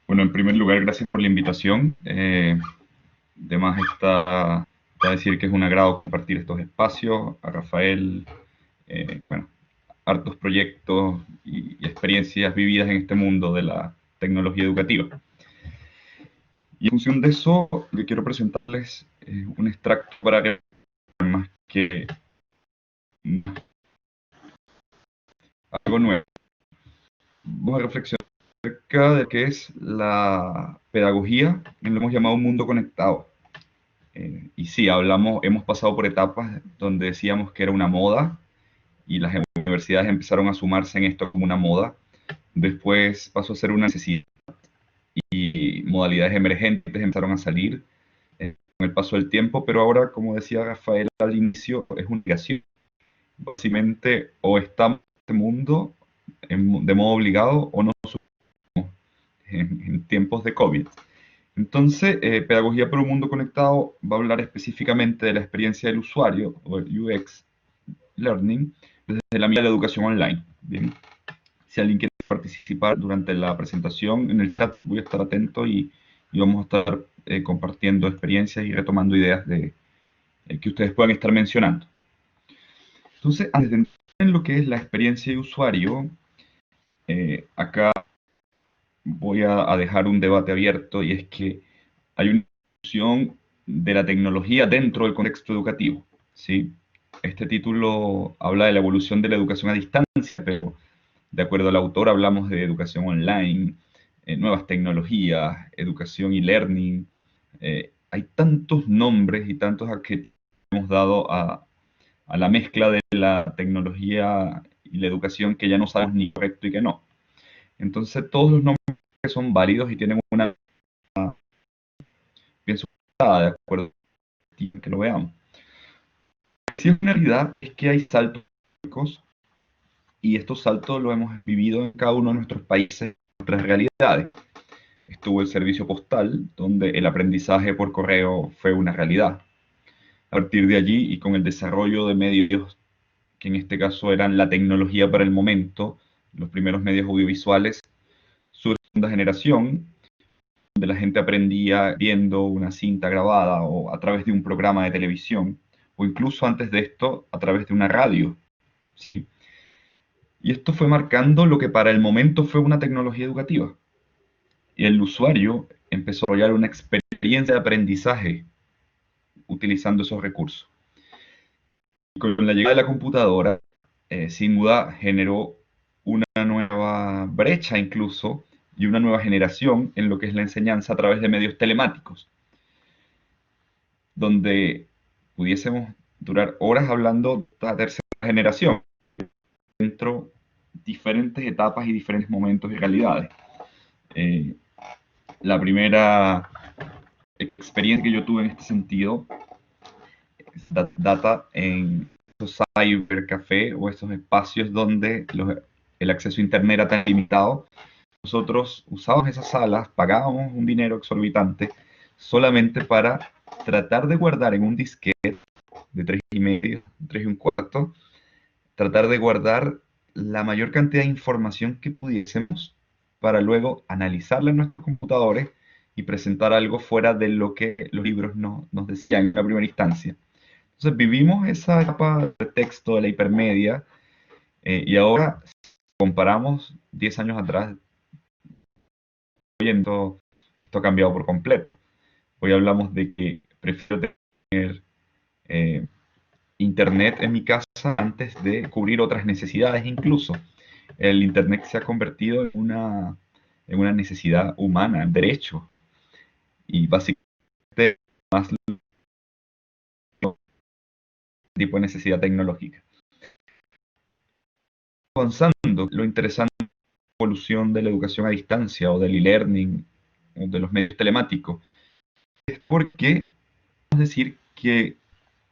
Bueno, en primer lugar, gracias por la invitación. Además está decir que es un agrado compartir estos espacios. A Rafael, bueno, hartos proyectos y experiencias vividas en este mundo de la tecnología educativa. Y en función de eso, yo quiero presentarles un extracto para que más que algo nuevo. Vamos a reflexionar acerca de qué es la pedagogía en lo que hemos llamado un mundo conectado. Y sí, hemos pasado por etapas donde decíamos que era una moda y las universidades empezaron a sumarse en esto como una moda. Después pasó a ser una necesidad y modalidades emergentes empezaron a salir con el paso del tiempo, pero ahora, como decía Rafael al inicio, es una obligación. Básicamente, o estamos en este mundo de modo obligado o no en tiempos de COVID. Entonces, Pedagogía para un Mundo Conectado va a hablar específicamente de la experiencia del usuario, o el UX Learning, desde la mirada de la educación online. Bien, si alguien quiere participar durante la presentación, en el chat voy a estar atento y vamos a estar compartiendo experiencias y retomando ideas que ustedes puedan estar mencionando. Entonces, antes de entrar en lo que es la experiencia de usuario, acá voy a dejar un debate abierto y es que hay una discusión de la tecnología dentro del contexto educativo, ¿sí? Este título habla de la evolución de la educación a distancia, pero de acuerdo al autor hablamos de educación online, nuevas tecnologías, educación y learning. Hay tantos nombres y tantos adjetivos que hemos dado a la mezcla de la tecnología y la educación que ya no sabemos ni correcto y que no. Entonces todos los nombres son válidos y tienen una bien sustentada, de acuerdo a que lo veamos. Si es una realidad es que hay saltos tecnológicos y estos saltos lo hemos vivido en cada uno de nuestros países, en nuestras realidades. Estuvo el servicio postal, donde el aprendizaje por correo fue una realidad. A partir de allí y con el desarrollo de medios, que en este caso eran la tecnología para el momento, los primeros medios audiovisuales, surge una segunda generación, donde la gente aprendía viendo una cinta grabada o a través de un programa de televisión, o incluso antes de esto, a través de una radio. ¿Sí? Y esto fue marcando lo que para el momento fue una tecnología educativa. Y el usuario empezó a desarrollar una experiencia de aprendizaje utilizando esos recursos. Y con la llegada de la computadora, sin duda generó una nueva brecha incluso y una nueva generación en lo que es la enseñanza a través de medios telemáticos, donde pudiésemos durar horas hablando de la tercera generación, dentro de diferentes etapas y diferentes momentos y realidades. Eh, la primera experiencia que yo tuve en este sentido data en esos cybercafé o esos espacios donde el acceso a internet era tan limitado. Nosotros usábamos esas salas, pagábamos un dinero exorbitante solamente para tratar de guardar en un disquete de 3,5, 3,1/4, tratar de guardar la mayor cantidad de información que pudiésemos para luego analizarla en nuestros computadores y presentar algo fuera de lo que los libros nos decían en la primera instancia. Entonces vivimos esa etapa de texto de la hipermedia y ahora comparamos 10 años atrás, esto ha cambiado por completo. Hoy hablamos de que prefiero tener eh, internet en mi casa antes de cubrir otras necesidades incluso. El internet se ha convertido en una necesidad humana, en derecho, y básicamente más tipo de necesidad tecnológica. Avanzando, lo interesante es la evolución de la educación a distancia o del e-learning o de los medios telemáticos, es porque es decir que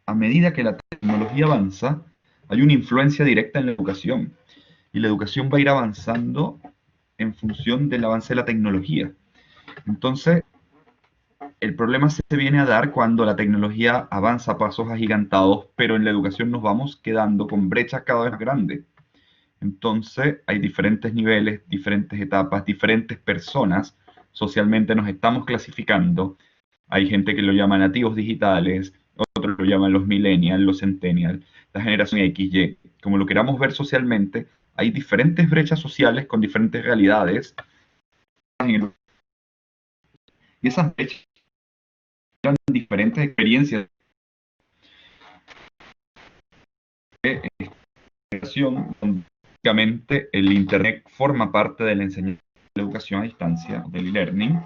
a medida que la tecnología avanza, hay una influencia directa en la educación y la educación va a ir avanzando en función del avance de la tecnología. Entonces, el problema se viene a dar cuando la tecnología avanza a pasos agigantados, pero en la educación nos vamos quedando con brechas cada vez más grandes. Entonces, hay diferentes niveles, diferentes etapas, diferentes personas, socialmente nos estamos clasificando. Hay gente que lo llama nativos digitales, otros lo llaman los millennials, los centennials, la generación X, Y. Como lo queramos ver socialmente, hay diferentes brechas sociales con diferentes realidades. Y esas brechas eran diferentes experiencias de educación, donde básicamente el Internet forma parte de la enseñanza de la educación a distancia, del e-learning,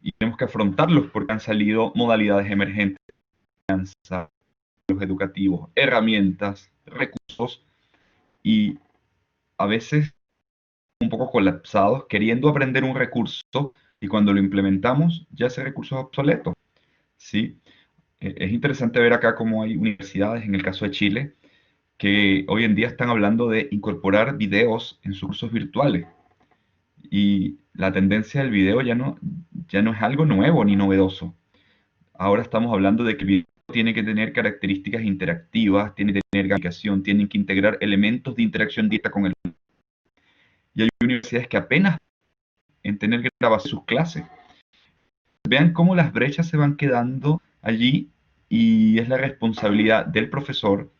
y tenemos que afrontarlos porque han salido modalidades emergentes de enseñanza, los educativos, herramientas, recursos, y a veces un poco colapsados, queriendo aprender un recurso, y cuando lo implementamos, ya ese recurso es obsoleto, ¿sí? Es interesante ver acá cómo hay universidades, en el caso de Chile, que hoy en día están hablando de incorporar videos en sus cursos virtuales. Y la tendencia del video ya no es algo nuevo ni novedoso. Ahora estamos hablando de que el video tiene que tener características interactivas, tiene que tener gamificación, tienen que integrar elementos de interacción directa con el. Y hay universidades que apenas en tener que grabar sus clases. Vean cómo las brechas se van quedando allí y es la responsabilidad del profesor,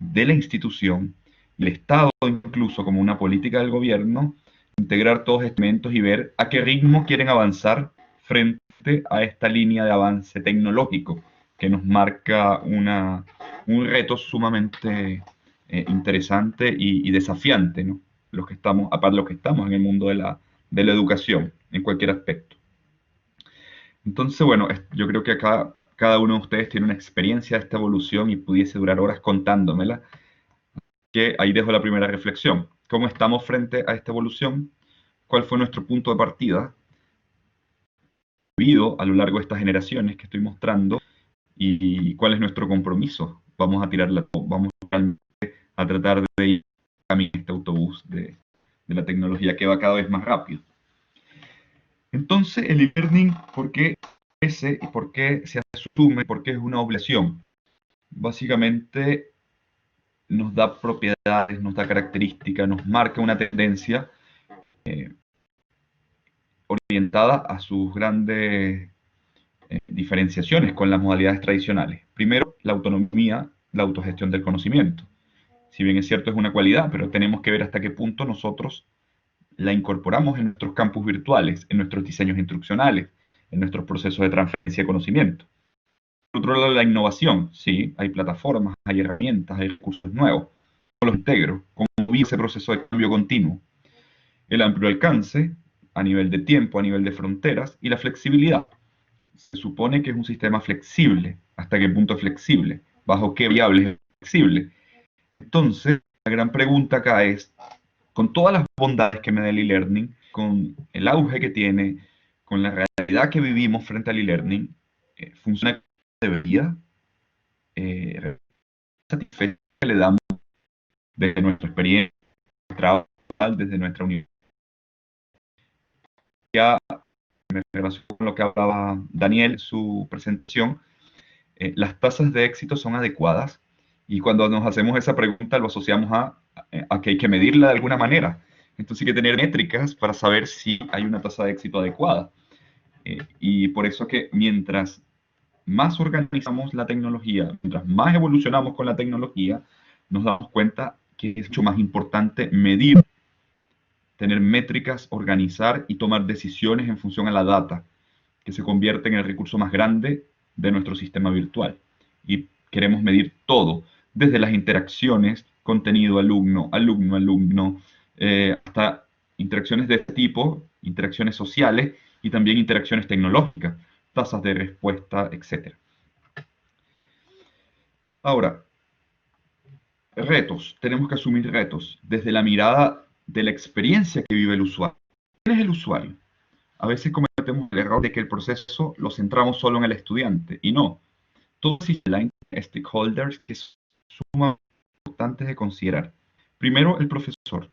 de la institución, el Estado incluso como una política del gobierno, integrar todos estos elementos y ver a qué ritmo quieren avanzar frente a esta línea de avance tecnológico que nos marca un reto sumamente interesante y desafiante, ¿no? Los que estamos, aparte de los que estamos en el mundo de la educación, en cualquier aspecto. Entonces, bueno, yo creo que acá cada uno de ustedes tiene una experiencia de esta evolución y pudiese durar horas contándomela, que ahí dejo la primera reflexión. ¿Cómo estamos frente a esta evolución? ¿Cuál fue nuestro punto de partida? Vivido a lo largo de estas generaciones que estoy mostrando y cuál es nuestro compromiso. Vamos a vamos a tratar de ir a este autobús de la tecnología que va cada vez más rápido. Entonces, el e-learning, ¿por qué crece y por qué se asume, por qué es una obligación? Básicamente nos da propiedades, nos da características, nos marca una tendencia orientada a sus grandes diferenciaciones con las modalidades tradicionales. Primero, la autonomía, la autogestión del conocimiento. Si bien es cierto es una cualidad, pero tenemos que ver hasta qué punto nosotros la incorporamos en nuestros campus virtuales, en nuestros diseños instruccionales, en nuestros procesos de transferencia de conocimiento. Por otro lado, la innovación. Sí, hay plataformas, hay herramientas, hay recursos nuevos. ¿Cómo los integro? ¿Cómo vivo ese proceso de cambio continuo? El amplio alcance, a nivel de tiempo, a nivel de fronteras, y la flexibilidad. Se supone que es un sistema flexible. ¿Hasta qué punto es flexible? ¿Bajo qué variables es flexible? Entonces, la gran pregunta acá es, con todas las bondades que me da el e-learning, con el auge que tiene, con la realidad que vivimos frente al e-learning, ¿funciona como debería? ¿Satisfecho que le damos desde nuestra experiencia, trabajo, desde nuestra universidad? En relación con lo que hablaba Daniel en su presentación, las tasas de éxito son adecuadas y cuando nos hacemos esa pregunta lo asociamos a que hay que medirla de alguna manera. Entonces hay que tener métricas para saber si hay una tasa de éxito adecuada. Y por eso que mientras más organizamos la tecnología, mientras más evolucionamos con la tecnología, nos damos cuenta que es mucho más importante medir, tener métricas, organizar y tomar decisiones en función a la data, que se convierte en el recurso más grande de nuestro sistema virtual. Y queremos medir todo, desde las interacciones, contenido alumno, alumno, alumno, hasta interacciones de este tipo, interacciones sociales y también interacciones tecnológicas, tasas de respuesta, etc. Ahora, retos. Tenemos que asumir retos desde la mirada de la experiencia que vive el usuario. ¿Quién es el usuario? A veces cometemos el error de que el proceso lo centramos solo en el estudiante, y no. Todos existen stakeholders que son sumamente importantes de considerar. Primero, el profesor.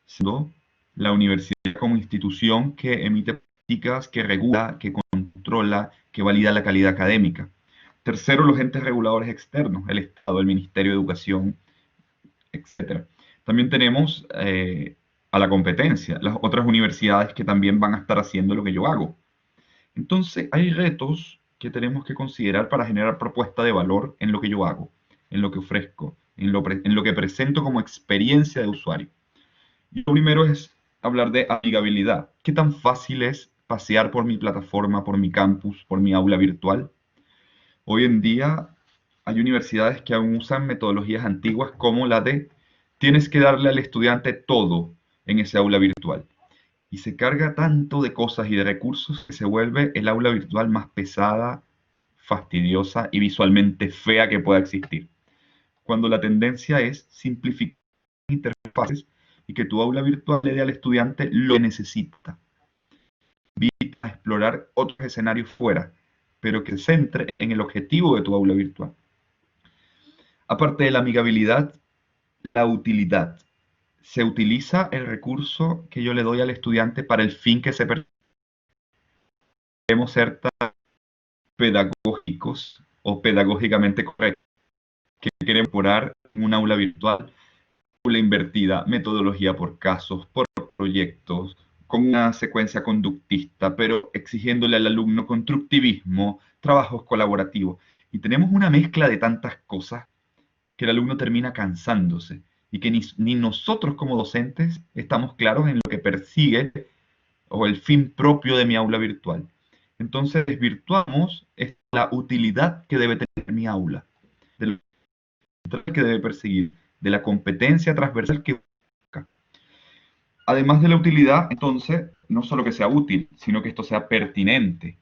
Segundo, la universidad como institución que emite políticas, que regula, que controla, que valida la calidad académica. Tercero, los entes reguladores externos, el Estado, el Ministerio de Educación, etcétera. También tenemos a la competencia, las otras universidades que también van a estar haciendo lo que yo hago. Entonces, hay retos que tenemos que considerar para generar propuesta de valor en lo que yo hago, en lo que ofrezco, en lo que presento como experiencia de usuario. Y lo primero es hablar de amigabilidad. ¿Qué tan fácil es pasear por mi plataforma, por mi campus, por mi aula virtual? Hoy en día hay universidades que aún usan metodologías antiguas como la de tienes que darle al estudiante todo en ese aula virtual. Y se carga tanto de cosas y de recursos que se vuelve el aula virtual más pesada, fastidiosa y visualmente fea que pueda existir. Cuando la tendencia es simplificar interfaces y que tu aula virtual le dé al estudiante lo que necesita. Invita a explorar otros escenarios fuera, pero que se centre en el objetivo de tu aula virtual. Aparte de la amigabilidad, la utilidad. Se utiliza el recurso que yo le doy al estudiante para el fin que se persigue. Debemos ser tan pedagógicos o pedagógicamente correctos que queremos incorporar en un aula virtual, aula invertida, metodología por casos, por proyectos, con una secuencia conductista, pero exigiéndole al alumno constructivismo, trabajos colaborativos. Y tenemos una mezcla de tantas cosas que el alumno termina cansándose y que ni nosotros como docentes estamos claros en lo que persigue o el fin propio de mi aula virtual. Entonces desvirtuamos la utilidad que debe tener mi aula, de lo que debe perseguir, de la competencia transversal que busca. Además de la utilidad, entonces, no solo que sea útil, sino que esto sea pertinente,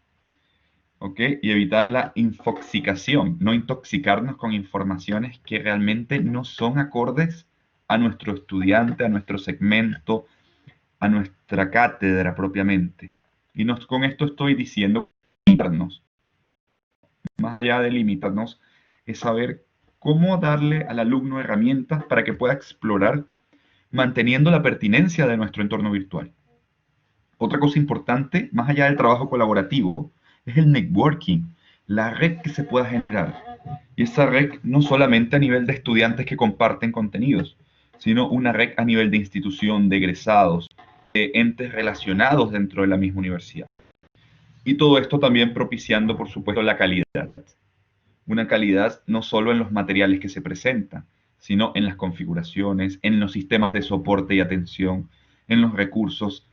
¿ok? Y evitar la infoxicación, no intoxicarnos con informaciones que realmente no son acordes a nuestro estudiante, a nuestro segmento, a nuestra cátedra propiamente. Y con esto estoy diciendo limitarnos, más allá de limitarnos, es saber cómo darle al alumno herramientas para que pueda explorar manteniendo la pertinencia de nuestro entorno virtual. Otra cosa importante, más allá del trabajo colaborativo, es el networking, la red que se pueda generar. Y esa red no solamente a nivel de estudiantes que comparten contenidos, sino una red a nivel de institución, de egresados, de entes relacionados dentro de la misma universidad. Y todo esto también propiciando, por supuesto, la calidad. Una calidad no solo en los materiales que se presentan, sino en las configuraciones, en los sistemas de soporte y atención, en los recursos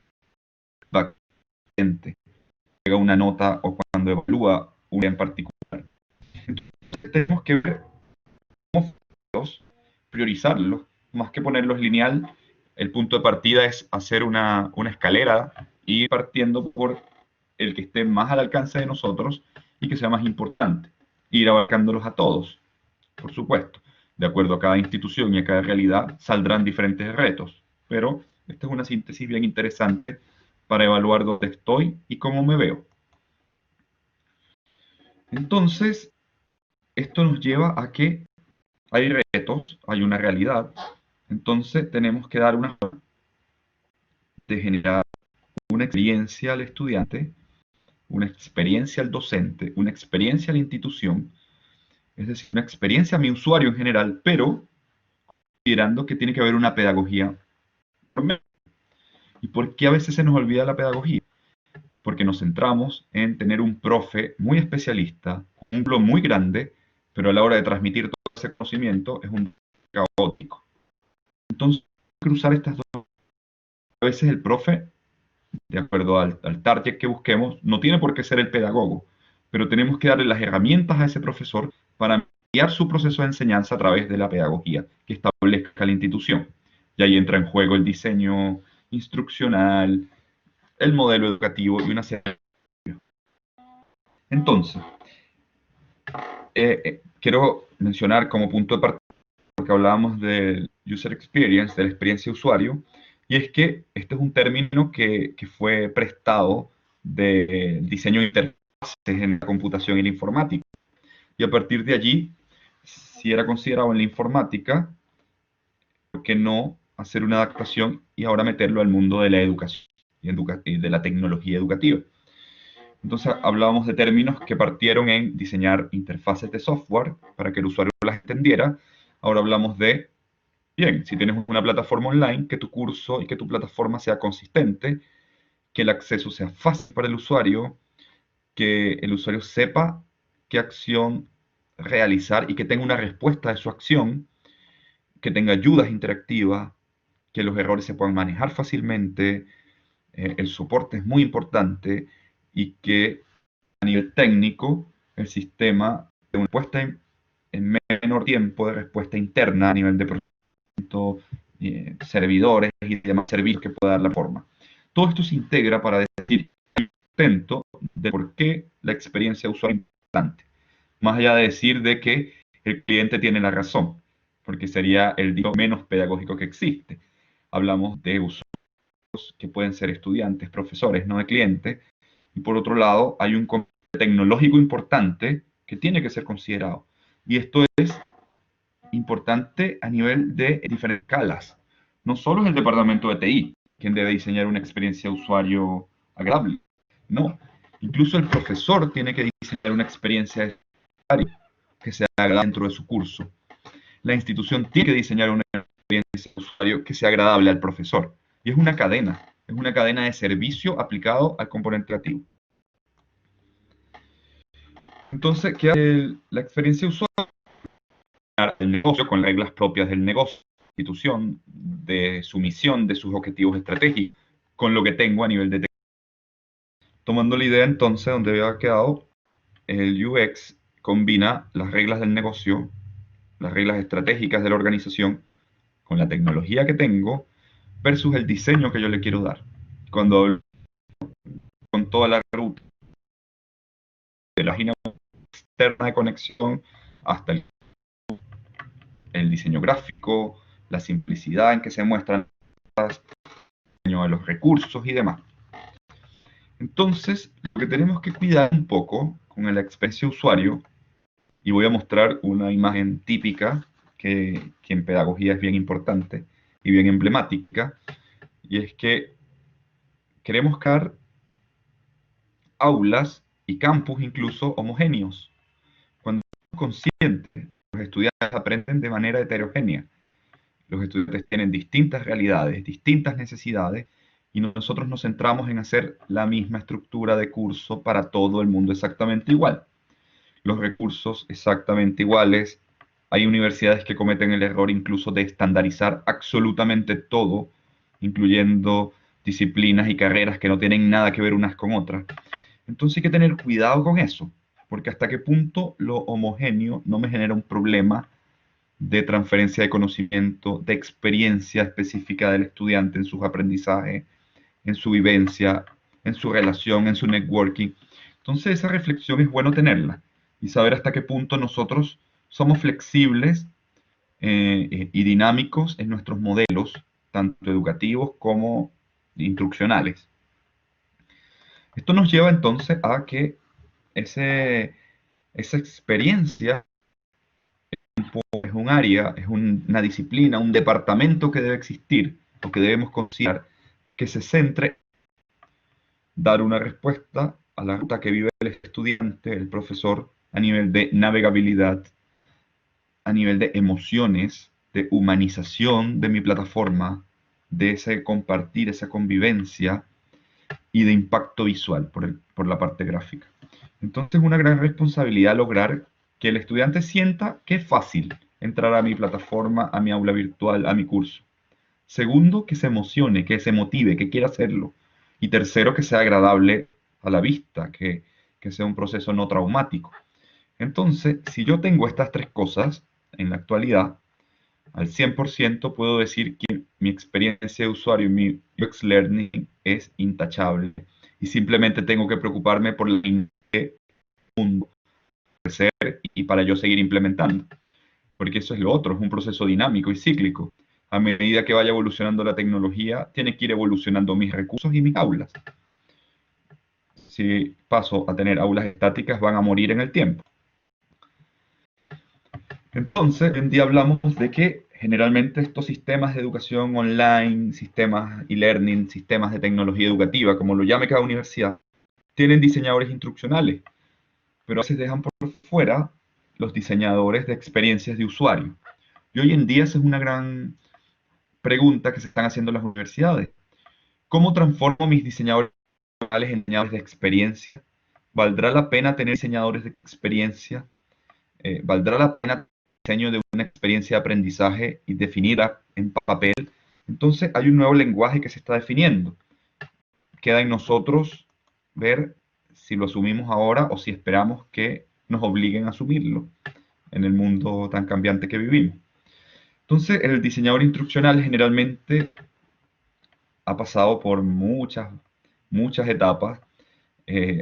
paciente, llega una nota o cuando evalúa un en particular. Entonces tenemos que ver cómo priorizarlos, más que ponerlos lineal. El punto de partida es hacer una escalera y ir partiendo por el que esté más al alcance de nosotros y que sea más importante. Ir abarcándolos a todos, por supuesto. De acuerdo a cada institución y a cada realidad saldrán diferentes retos, pero esta es una síntesis bien interesante para evaluar dónde estoy y cómo me veo. Entonces, esto nos lleva a que hay retos, hay una realidad, entonces tenemos que dar una forma de generar una experiencia al estudiante, una experiencia al docente, una experiencia a la institución, es decir, una experiencia a mi usuario en general, pero considerando que tiene que haber una pedagogía. ¿Y por qué a veces se nos olvida la pedagogía? Porque nos centramos en tener un profe muy especialista, un blog muy grande, pero a la hora de transmitir todo ese conocimiento es un caótico. Entonces, cruzar estas dos, a veces el profe, de acuerdo al target que busquemos, no tiene por qué ser el pedagogo, pero tenemos que darle las herramientas a ese profesor para guiar su proceso de enseñanza a través de la pedagogía que establezca la institución. Y ahí entra en juego el diseño instruccional, el modelo educativo y una serie. Entonces, quiero mencionar como punto de partida, porque hablábamos del user experience, de la experiencia de usuario, y es que este es un término que fue prestado del diseño de interfaces en la computación y la informática. Y a partir de allí, si era considerado en la informática, ¿por qué no hacer una adaptación y ahora meterlo al mundo de la educación y de la tecnología educativa? Entonces hablábamos de términos que partieron en diseñar interfaces de software para que el usuario las entendiera. Ahora hablamos de Bien, si tienes una plataforma online, que tu curso y que tu plataforma sea consistente, que el acceso sea fácil para el usuario, que el usuario sepa qué acción realizar y que tenga una respuesta de su acción, que tenga ayudas interactivas, que los errores se puedan manejar fácilmente, el soporte es muy importante y que a nivel técnico el sistema de una respuesta en menor tiempo de respuesta interna a nivel de procesamiento, servidores y demás servicios que pueda dar la forma. Todo esto se integra para decir intento de por qué la experiencia de usuario es importante. Más allá de decir de que el cliente tiene la razón, porque sería el dicho menos pedagógico que existe. Hablamos de usuarios que pueden ser estudiantes, profesores, no de clientes. Y por otro lado, hay un componente tecnológico importante que tiene que ser considerado. Y esto es importante a nivel de diferentes escalas. No solo es el departamento de TI quien debe diseñar una experiencia de usuario agradable. No, incluso el profesor tiene que diseñar una experiencia de usuario que sea agradable dentro de su curso. La institución tiene que diseñar una experiencia de usuario que sea agradable al profesor. Y es una cadena de servicio aplicado al componente creativo. Entonces, ¿qué hace la experiencia de usuario? El negocio con reglas propias del negocio, institución, de su misión, de sus objetivos estratégicos, con lo que tengo a nivel de tomando la idea entonces donde había quedado, el UX combina las reglas del negocio, las reglas estratégicas de la organización, con la tecnología que tengo, versus el diseño que yo le quiero dar. Cuando hablo con toda la ruta de la página externa de conexión hasta el diseño gráfico, la simplicidad en que se muestran las de los recursos y demás. Entonces, lo que tenemos que cuidar un poco con la experiencia de usuario, y voy a mostrar una imagen típica que en pedagogía es bien importante y bien emblemática, y es que queremos crear aulas y campus incluso homogéneos. Cuando somos conscientes, los estudiantes aprenden de manera heterogénea. Los estudiantes tienen distintas realidades, distintas necesidades, y nosotros nos centramos en hacer la misma estructura de curso para todo el mundo exactamente igual. Los recursos exactamente iguales. Hay universidades que cometen el error incluso de estandarizar absolutamente todo, incluyendo disciplinas y carreras que no tienen nada que ver unas con otras. Entonces hay que tener cuidado con eso, porque hasta qué punto lo homogéneo no me genera un problema de transferencia de conocimiento, de experiencia específica del estudiante en sus aprendizajes, en su vivencia, en su relación, en su networking. Entonces esa reflexión es bueno tenerla y saber hasta qué punto nosotros somos flexibles y dinámicos en nuestros modelos, tanto educativos como instruccionales. Esto nos lleva entonces a que esa experiencia es un área, es una disciplina, un departamento que debe existir o que debemos considerar que se centre en dar una respuesta a la ruta que vive el estudiante, el profesor, a nivel de navegabilidad, a nivel de emociones, de humanización de mi plataforma, de ese compartir, esa convivencia y de impacto visual por la parte gráfica. Entonces es una gran responsabilidad lograr que el estudiante sienta que es fácil entrar a mi plataforma, a mi aula virtual, a mi curso. Segundo, que se emocione, que se motive, que quiera hacerlo. Y tercero, que sea agradable a la vista, que sea un proceso no traumático. Entonces, si yo tengo estas tres cosas en la actualidad, al 100% puedo decir que mi experiencia de usuario y mi UX Learning es intachable. Y simplemente tengo que preocuparme por el mundo crecer y para yo seguir implementando. Porque eso es lo otro, es un proceso dinámico y cíclico. A medida que vaya evolucionando la tecnología, tiene que ir evolucionando mis recursos y mis aulas. Si paso a tener aulas estáticas, van a morir en el tiempo. Entonces, hoy en día hablamos de que generalmente estos sistemas de educación online, sistemas e-learning, sistemas de tecnología educativa, como lo llame cada universidad, tienen diseñadores instruccionales, pero a veces dejan por fuera los diseñadores de experiencias de usuario. Y hoy en día esa es una gran pregunta que se están haciendo las universidades. ¿Cómo transformo mis diseñadores en diseñadores de experiencia? ¿Valdrá la pena tener diseñadores de experiencia? ¿Valdrá la pena el diseño de una experiencia de aprendizaje y definirla en papel? Entonces hay un nuevo lenguaje que se está definiendo. Queda en nosotros ver si lo asumimos ahora o si esperamos que nos obliguen a asumirlo en el mundo tan cambiante que vivimos. Entonces, el diseñador instruccional generalmente ha pasado por muchas etapas.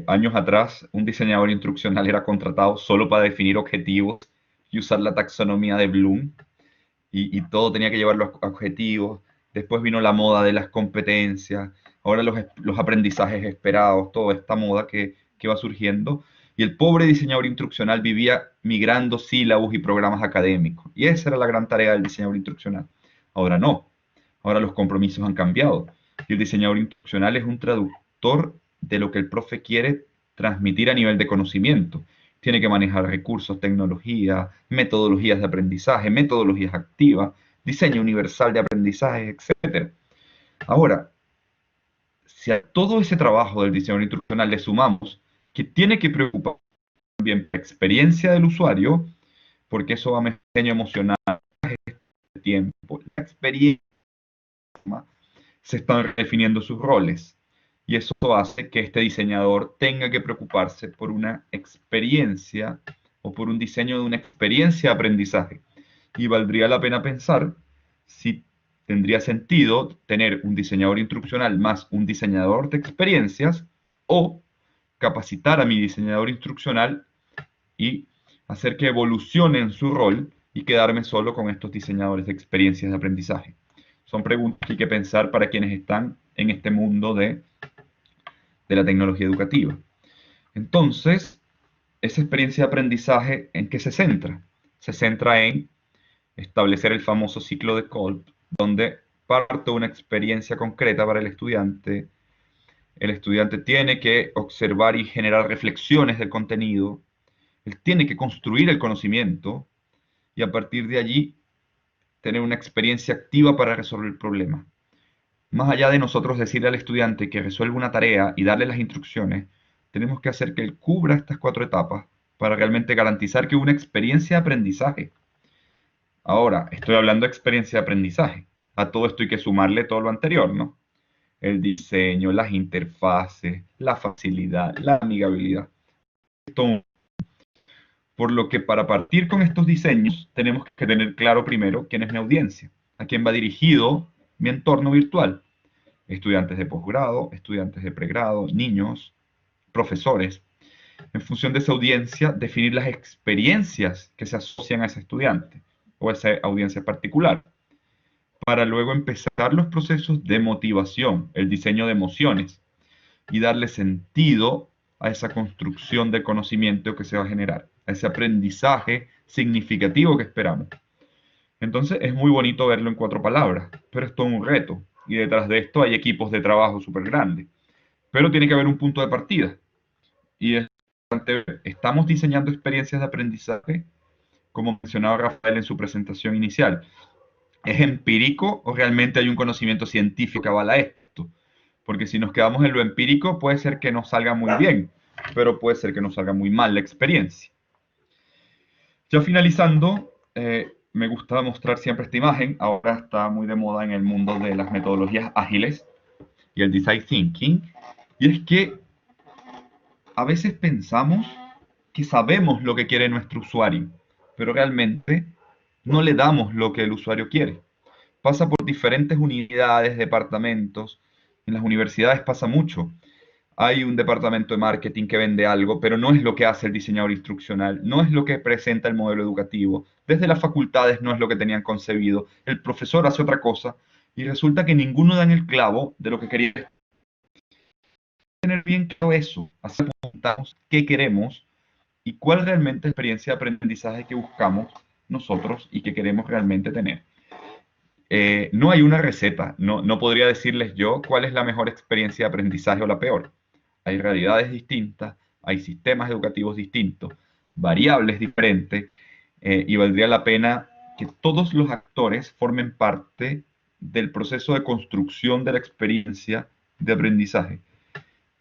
Años atrás, un diseñador instruccional era contratado solo para definir objetivos y usar la taxonomía de Bloom, y todo tenía que llevar los objetivos. Después vino la moda de las competencias, ahora los aprendizajes esperados, toda esta moda que va surgiendo. Y el pobre diseñador instruccional vivía migrando sílabos y programas académicos. Y esa era la gran tarea del diseñador instruccional. Ahora no. Ahora los compromisos han cambiado. Y el diseñador instruccional es un traductor de lo que el profe quiere transmitir a nivel de conocimiento. Tiene que manejar recursos, tecnología, metodologías de aprendizaje, metodologías activas, diseño universal de aprendizaje, etc. Ahora, si a todo ese trabajo del diseñador instruccional le sumamos que tiene que preocupar también la experiencia del usuario, porque eso va a diseño emocional, tiempo, la experiencia, se están redefiniendo sus roles. Y eso hace que este diseñador tenga que preocuparse por una experiencia o por un diseño de una experiencia de aprendizaje. Y valdría la pena pensar si tendría sentido tener un diseñador instruccional más un diseñador de experiencias, o capacitar a mi diseñador instruccional y hacer que evolucione en su rol y quedarme solo con estos diseñadores de experiencias de aprendizaje. Son preguntas que hay que pensar para quienes están en este mundo de la tecnología educativa. Entonces, esa experiencia de aprendizaje, ¿en qué se centra? Se centra en establecer el famoso ciclo de Kolb, donde parte de una experiencia concreta para el estudiante. El estudiante tiene que observar y generar reflexiones del contenido. Él tiene que construir el conocimiento y a partir de allí tener una experiencia activa para resolver el problema. Más allá de nosotros decirle al estudiante que resuelva una tarea y darle las instrucciones, tenemos que hacer que él cubra estas 4 etapas para realmente garantizar que una experiencia de aprendizaje. Ahora, estoy hablando de experiencia de aprendizaje. A todo esto hay que sumarle todo lo anterior, ¿no? El diseño, las interfaces, la facilidad, la amigabilidad. Esto, por lo que para partir con estos diseños tenemos que tener claro primero quién es mi audiencia, a quién va dirigido mi entorno virtual. Estudiantes de posgrado, estudiantes de pregrado, niños, profesores. En función de esa audiencia, definir las experiencias que se asocian a ese estudiante o a esa audiencia particular, para luego empezar los procesos de motivación, el diseño de emociones, y darle sentido a esa construcción de conocimiento que se va a generar, a ese aprendizaje significativo que esperamos. Entonces es muy bonito verlo en 4 palabras, pero es todo un reto. Y detrás de esto hay equipos de trabajo súper grandes. Pero tiene que haber un punto de partida. Y es importante ver, ¿estamos diseñando experiencias de aprendizaje? Como mencionaba Rafael en su presentación inicial. ¿Es empírico o realmente hay un conocimiento científico que avala esto? Porque si nos quedamos en lo empírico, puede ser que nos salga muy bien, pero puede ser que nos salga muy mal la experiencia. Ya finalizando, me gusta mostrar siempre esta imagen. Ahora está muy de moda en el mundo de las metodologías ágiles y el design thinking. Y es que a veces pensamos que sabemos lo que quiere nuestro usuario, pero realmente no le damos lo que el usuario quiere. Pasa por diferentes unidades, departamentos. En las universidades pasa mucho. Hay un departamento de marketing que vende algo, pero no es lo que hace el diseñador instruccional, no es lo que presenta el modelo educativo. Desde las facultades no es lo que tenían concebido. El profesor hace otra cosa y resulta que ninguno da en el clavo de lo que quería. Tener bien claro eso, hacer preguntarnos qué queremos y cuál realmente es la experiencia de aprendizaje que buscamos nosotros y que queremos realmente tener. No hay una receta, no podría decirles yo cuál es la mejor experiencia de aprendizaje o la peor. Hay realidades distintas, hay sistemas educativos distintos, variables diferentes, y valdría la pena que todos los actores formen parte del proceso de construcción de la experiencia de aprendizaje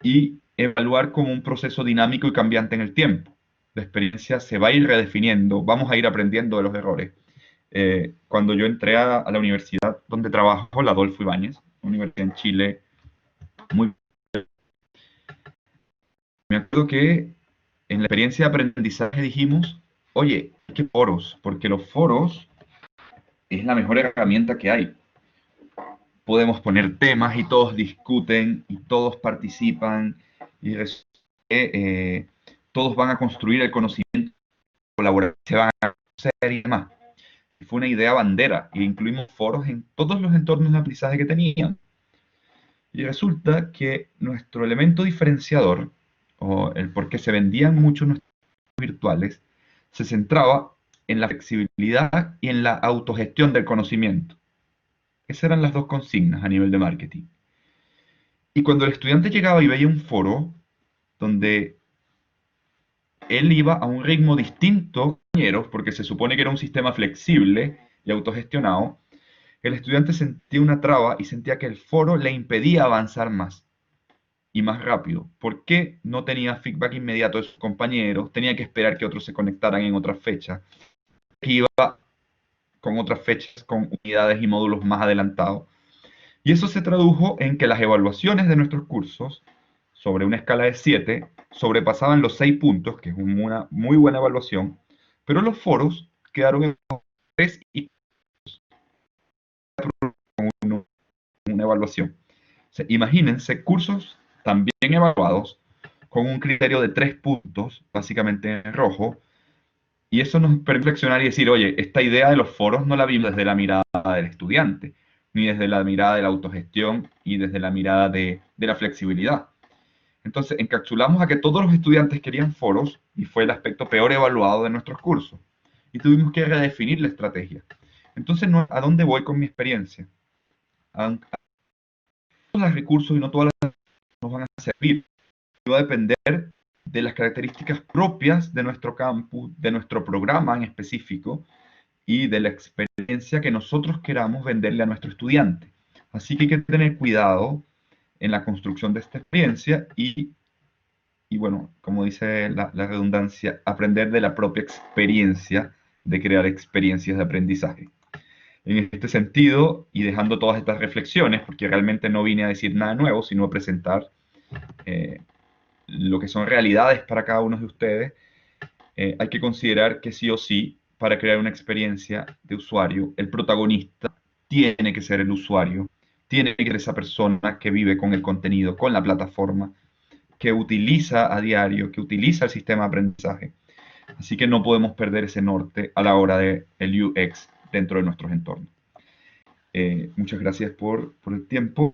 y evaluar como un proceso dinámico y cambiante en el tiempo. La experiencia se va a ir redefiniendo, vamos a ir aprendiendo de los errores. Cuando yo entré a la universidad donde trabajo, la Adolfo Ibáñez, universidad en Chile, muy, me acuerdo que en la experiencia de aprendizaje dijimos, oye, ¿qué foros? Porque los foros es la mejor herramienta que hay. Podemos poner temas y todos discuten y todos participan y todos van a construir el conocimiento, colaborar, se van a conocer y demás. Fue una idea bandera e incluimos foros en todos los entornos de aprendizaje que tenían. Y resulta que nuestro elemento diferenciador, o el por qué se vendían mucho nuestros virtuales, se centraba en la flexibilidad y en la autogestión del conocimiento. Esas eran las dos consignas a nivel de marketing. Y cuando el estudiante llegaba y veía un foro donde él iba a un ritmo distinto a los compañeros, porque se supone que era un sistema flexible y autogestionado, el estudiante sentía una traba y sentía que el foro le impedía avanzar más y más rápido. ¿Por qué no tenía feedback inmediato de sus compañeros? Tenía que esperar que otros se conectaran en otras fechas. Iba con otras fechas, con unidades y módulos más adelantados. Y eso se tradujo en que las evaluaciones de nuestros cursos, sobre una escala de 7, sobrepasaban los 6 puntos, que es una muy buena evaluación, pero los foros quedaron en 3 y una evaluación. O sea, imagínense cursos también evaluados con un criterio de 3 puntos, básicamente en rojo, y eso nos permite reflexionar y decir, oye, esta idea de los foros no la vimos desde la mirada del estudiante, ni desde la mirada de la autogestión y desde la mirada de la flexibilidad. Entonces, encapsulamos a que todos los estudiantes querían foros y fue el aspecto peor evaluado de nuestros cursos. Y tuvimos que redefinir la estrategia. Entonces, ¿a dónde voy con mi experiencia? A todos los recursos y no todas las nos van a servir. Va a depender de las características propias de nuestro campus, de nuestro programa en específico y de la experiencia que nosotros queramos venderle a nuestro estudiante. Así que hay que tener cuidado en la construcción de esta experiencia y bueno, como dice la redundancia, aprender de la propia experiencia de crear experiencias de aprendizaje. En este sentido, y dejando todas estas reflexiones, porque realmente no vine a decir nada nuevo, sino a presentar lo que son realidades para cada uno de ustedes, hay que considerar que sí o sí, para crear una experiencia de usuario, el protagonista tiene que ser el usuario, tiene que ser esa persona que vive con el contenido, con la plataforma, que utiliza a diario, que utiliza el sistema de aprendizaje. Así que no podemos perder ese norte a la hora del UX dentro de nuestros entornos. Muchas gracias por el tiempo.